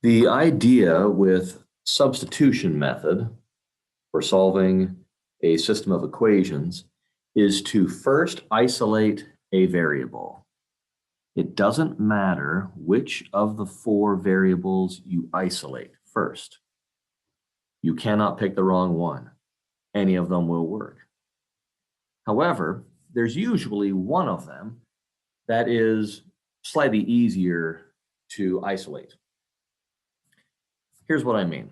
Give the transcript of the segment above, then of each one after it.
The idea with substitution method for solving a system of equations is to first isolate a variable. It doesn't matter which of the four variables you isolate first. You cannot pick the wrong one. Any of them will work. However, there's usually one of them that is slightly easier to isolate. Here's what I mean.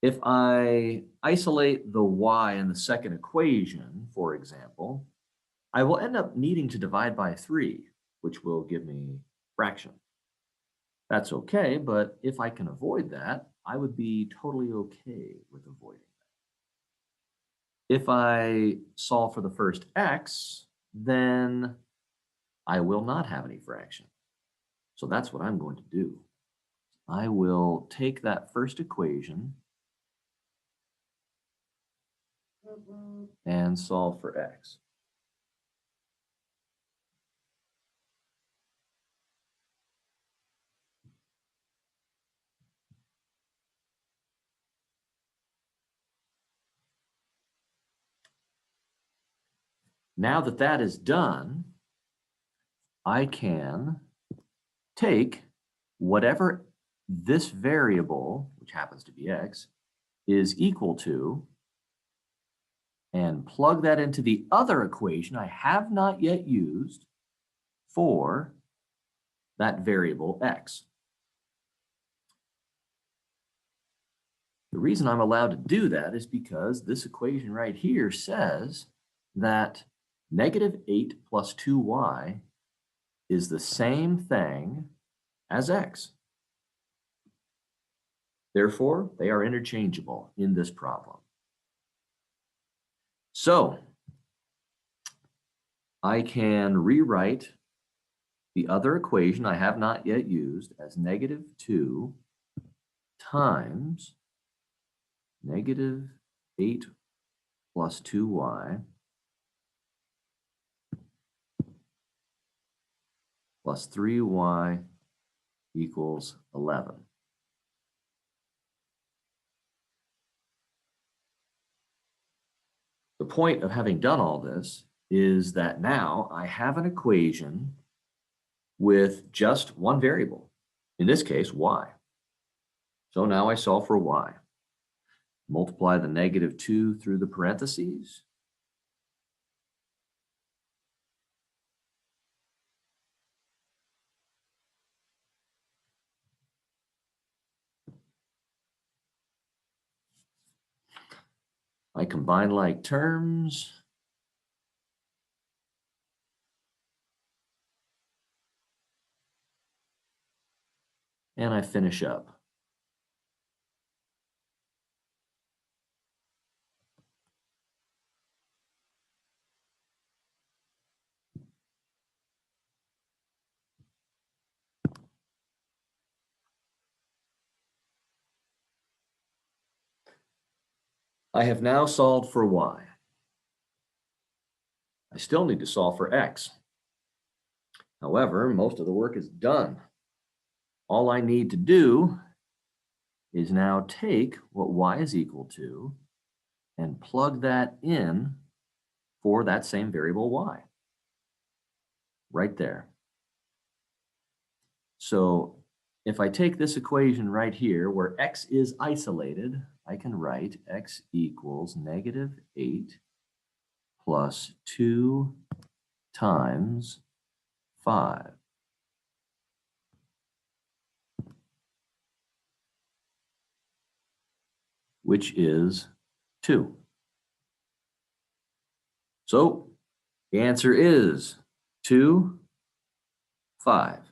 If I isolate the y in the second equation, for example, I will end up needing to divide by 3, which will give me fraction. That's okay, but if I can avoid that, I would be totally okay with avoiding that. If I solve for the first x, then I will not have any fraction. So that's what I'm going to do. I will take that first equation and solve for x. Now that that is done, I can take whatever this variable, which happens to be x, is equal to, and plug that into the other equation I have not yet used for that variable x. The reason I'm allowed to do that is because this equation right here says that -8 plus 2y is the same thing as x. Therefore, they are interchangeable in this problem. So I can rewrite the other equation I have not yet used as -2 times -8 plus 2y plus 3y equals 11. The point of having done all this is that now I have an equation with just one variable, in this case, y. So now I solve for y. Multiply the -2 through the parentheses. I combine like terms. And I finish up. I have now solved for y. I still need to solve for x. However, most of the work is done. All I need to do is now take what y is equal to and plug that in for that same variable y. Right there. So if I take this equation right here where x is isolated, I can write x equals -8 plus 2 times 5. Which is 2. So the answer is 2, 5.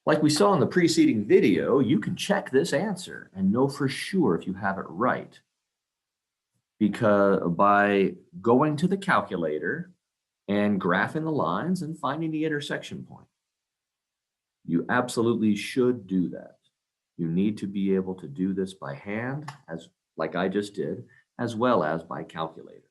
Like we saw in the preceding video, you can check this answer and know for sure if you have it right, because by going to the calculator and graphing the lines and finding the intersection point. You absolutely should do that. You need to be able to do this by hand, like I just did, as well as by calculator.